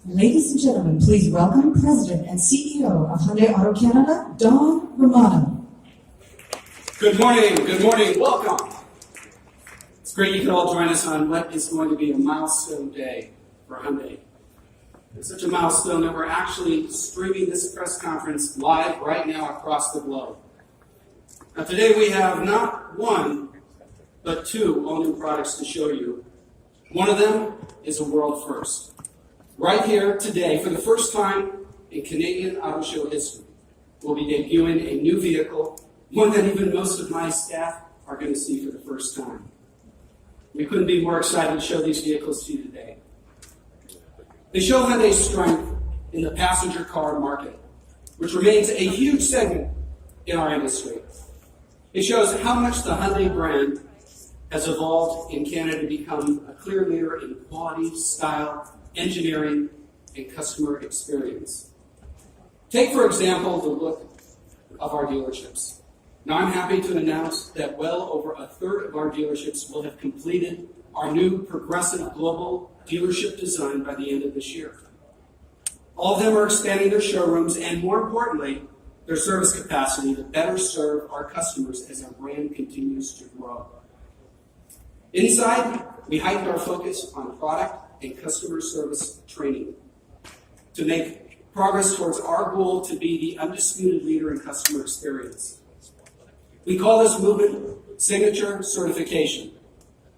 Ladies and gentlemen, please welcome President and CEO of Hyundai Auto Canada, Don Romano. Good morning, welcome. It's great you can all join us on what is going to be a milestone day for Hyundai. It's such a milestone that we're actually streaming this press conference live right now across the globe. Now today we have not one, but two all-new products to show you. One of them is a world first. Right here today, for the first time in Canadian auto show history, we'll be debuting a new vehicle, one that even most of my staff are going to see for the first time. We couldn't be more excited to show these vehicles to you today. They show Hyundai's strength in the passenger car market, which remains a huge segment in our industry. It shows how much the Hyundai brand has evolved in Canada to become a clear leader in quality, style, engineering, and customer experience. Take, for example, the look of our dealerships. Now, I'm happy to announce that well over a third of our dealerships will have completed our new progressive global dealership design by the end of this year. All of them are expanding their showrooms and, more importantly, their service capacity to better serve our customers as our brand continues to grow. Inside, we heightened our focus on product and customer service training to make progress towards our goal to be the undisputed leader in customer experience. We call this movement Signature Certification,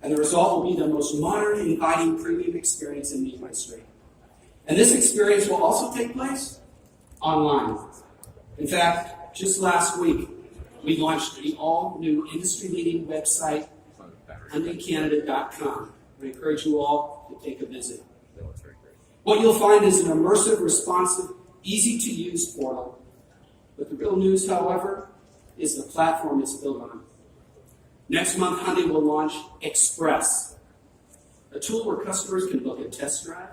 and the result will be the most modern, inviting, premium experience in the industry. And this experience will also take place online. In fact, just last week, we launched the all-new industry-leading website, HyundaiCanada.com. I encourage you all to take a visit. What you'll find is an immersive, responsive, easy-to-use portal. But the real news, however, is the platform it's built on. Next month, Hyundai will launch Express, a tool where customers can book a test drive,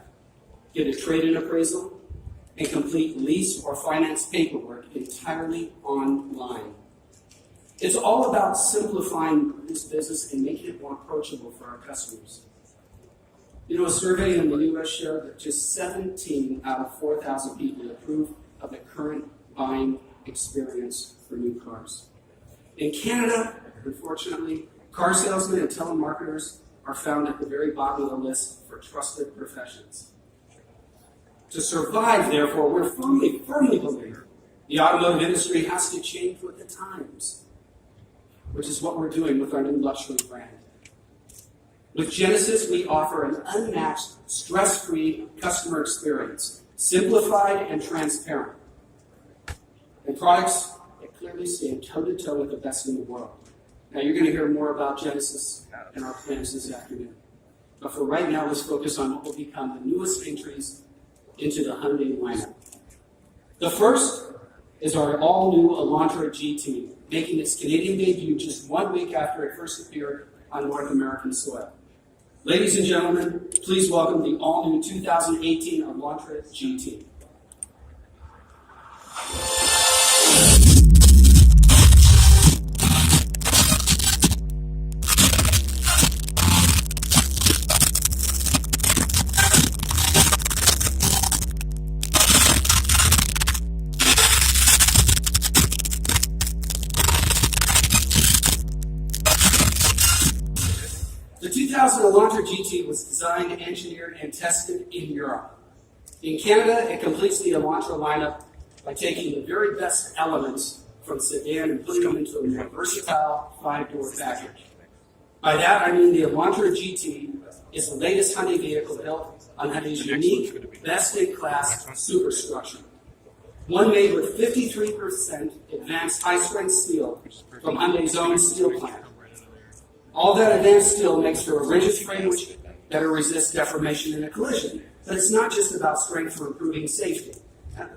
get a trade-in appraisal, and complete lease or finance paperwork entirely online. It's all about simplifying this business and making it more approachable for our customers. You know, a survey in the U.S. showed that just 17 out of 4,000 people approve of the current buying experience for new cars. In Canada, unfortunately, car salesmen and telemarketers are found at the very bottom of the list for trusted professions. To survive, therefore, we're firmly believe the automotive industry has to change with the times, which is what we're doing with our new luxury brand. With Genesis, we offer an unmatched, stress-free customer experience, simplified and transparent, and products that clearly stand toe-to-toe with the best in the world. Now, you're going to hear more about Genesis and our plans this afternoon. But for right now, let's focus on what will become the newest entries into the Hyundai lineup. The first is our all-new Elantra GT, making its Canadian debut just 1 week after it first appeared on North American soil. Ladies and gentlemen, please welcome the all-new 2018 Elantra GT. The 2000 Elantra GT was designed, engineered, and tested in Europe. In Canada, it completes the Elantra lineup by taking the very best elements from sedan and putting them into a more versatile 5-door package. By that, I mean the Elantra GT is the latest Hyundai vehicle built on Hyundai's unique, best-in-class superstructure. One made with 53% advanced high-strength steel from Hyundai's own steel plant. All that advanced steel makes for a rigid frame which better resists deformation in a collision. But it's not just about strength for improving safety.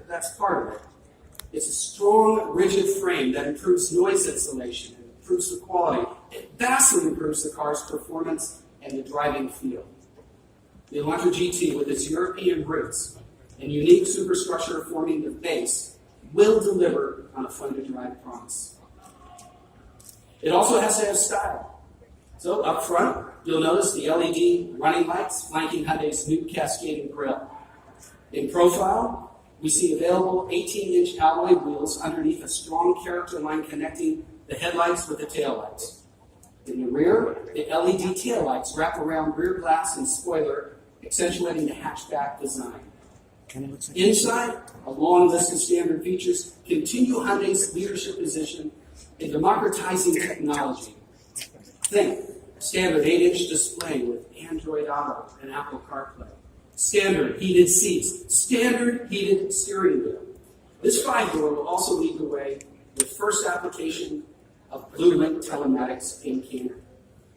That's part of it. It's a strong, rigid frame that improves noise insulation, and improves the quality. It vastly improves the car's performance and the driving feel. The Elantra GT, with its European roots and unique superstructure forming the base, will deliver on a fun-to-drive promise. It also has to have style. So up front, you'll notice the LED running lights flanking Hyundai's new cascading grille. In profile, we see available 18-inch alloy wheels underneath a strong character line connecting the headlights with the taillights. In the rear, the LED taillights wrap around rear glass and spoiler, accentuating the hatchback design. Inside, a long list of standard features continue Hyundai's leadership position in democratizing technology. Think standard 8-inch display with Android Auto and Apple CarPlay. Standard heated seats. Standard heated steering wheel. This 5-door will also lead the way with first application of BlueLink telematics in Canada.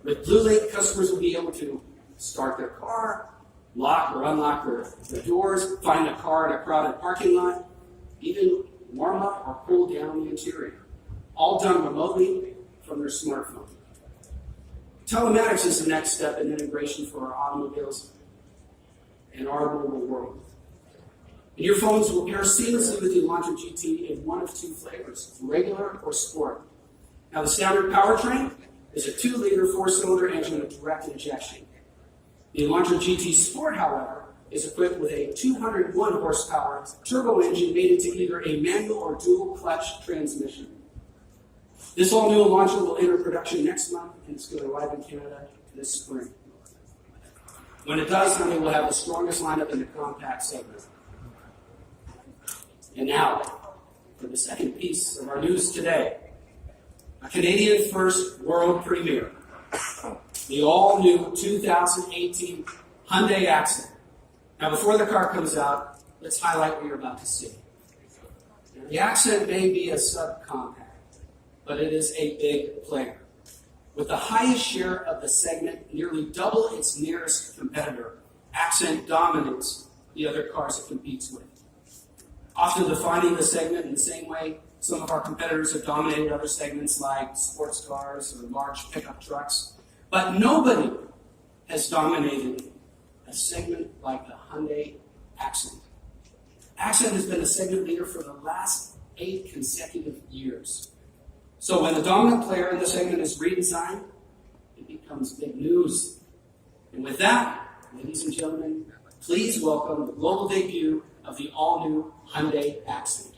With BlueLink, customers will be able to start their car, lock or unlock their doors, find a car in a crowded parking lot, even warm up or cool down the interior. All done remotely from their smartphone. Telematics is the next step in integration for our automobiles and our mobile world. And your phones will pair seamlessly with the Elantra GT in one of two flavors, regular or sport. Now the standard powertrain is a 2-liter 4-cylinder engine with direct injection. The Elantra GT Sport, however, is equipped with a 201 horsepower turbo engine made into either a manual or dual clutch transmission. This all-new Elantra will enter production next month, and it's going to arrive in Canada this spring. When it does, Hyundai will have the strongest lineup in the compact segment. And now, for the second piece of our news today, a Canadian first world premiere, the all-new 2018 Hyundai Accent. Now, before the car comes out, let's highlight what you're about to see. Now, the Accent may be a subcompact, but it is a big player. With the highest share of the segment, nearly double its nearest competitor, Accent dominates the other cars it competes with. Often defining the segment in the same way some of our competitors have dominated other segments like sports cars or large pickup trucks. But nobody has dominated a segment like the Hyundai Accent. Accent has been a segment leader for the last 8 consecutive years. So when the dominant player in the segment is redesigned, it becomes big news. And with that, ladies and gentlemen, please welcome the global debut of the all-new Hyundai Accent.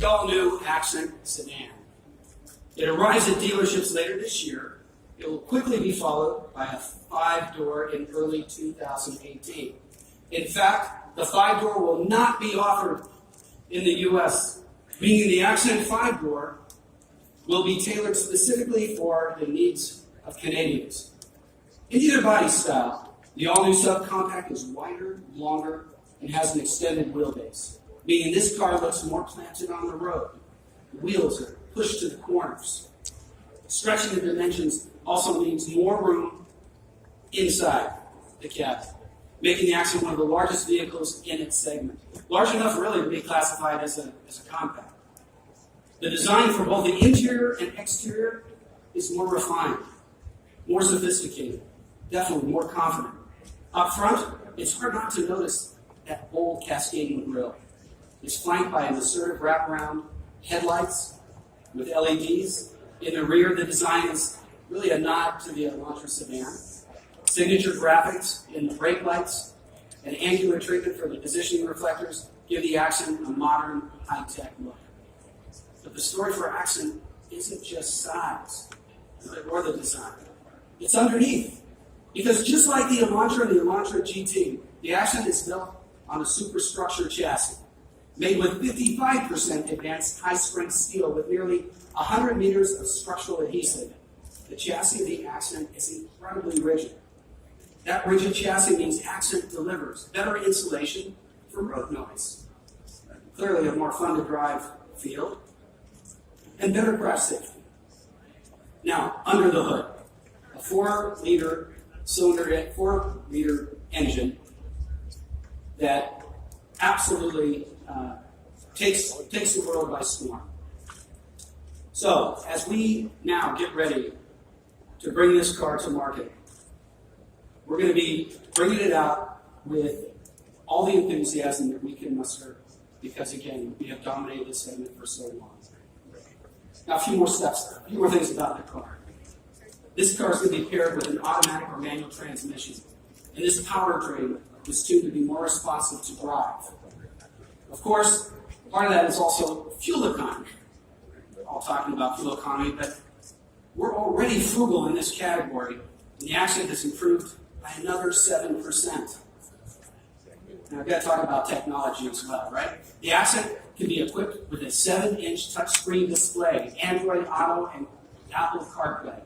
All-new Accent sedan. It arrives at dealerships later this year. It will quickly be followed by a 5-door in early 2018. In fact, the 5-door will not be offered in the U.S., meaning the Accent 5-door will be tailored specifically for the needs of Canadians. In either body style, the all-new subcompact is wider, longer, and has an extended wheelbase, meaning this car looks more planted on the road. The wheels are pushed to the corners. Stretching the dimensions also means more room inside the cabin, making the Accent one of the largest vehicles in its segment. Large enough really to be classified as a compact. The design for both the interior and exterior is more refined, more sophisticated, definitely more confident. Up front, it's hard not to notice that bold cascading grille. It's flanked by an assertive wraparound headlights with LEDs. In the rear, the design is really a nod to the Elantra sedan. Signature graphics in the brake lights and angular treatment for the positioning reflectors give the Accent a modern, high-tech look. But the story for Accent isn't just size or the design. It's underneath. Because just like the Elantra and the Elantra GT, the Accent is built on a superstructure chassis made with 55% advanced high-strength steel with nearly 100 meters of structural adhesive. The chassis of the Accent is incredibly rigid. That rigid chassis means Accent delivers better insulation from road noise, clearly a more fun-to-drive feel, and better crash safety. Now, under the hood, a 4-liter engine that absolutely takes the world by storm. So, as we now get ready to bring this car to market, we're going to be bringing it out with all the enthusiasm that we can muster because, again, we have dominated this segment for so long. Now, a few more things about the car. This car is going to be paired with an automatic or manual transmission, and this powertrain is tuned to be more responsive to drive. Of course, part of that is also fuel economy. We're all talking about fuel economy, but we're already frugal in this category, and the Accent has improved by another 7%. Now, I've got to talk about technology as well, right? The Accent can be equipped with a 7-inch touchscreen display, Android Auto, and Apple CarPlay,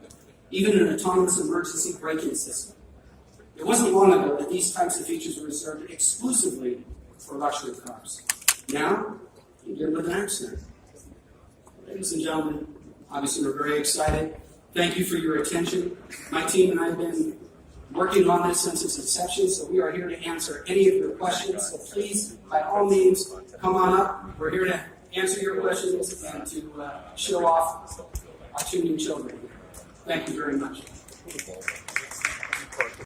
even an autonomous emergency braking system. It wasn't long ago that these types of features were reserved exclusively for luxury cars. Now, you get with an Accent. Ladies and gentlemen, obviously we're very excited. Thank you for your attention. My team and I have been working on this since its inception, so we are here to answer any of your questions. So please, by all means, come on up. We're here to answer your questions and to show off our 2 new children. Thank you very much.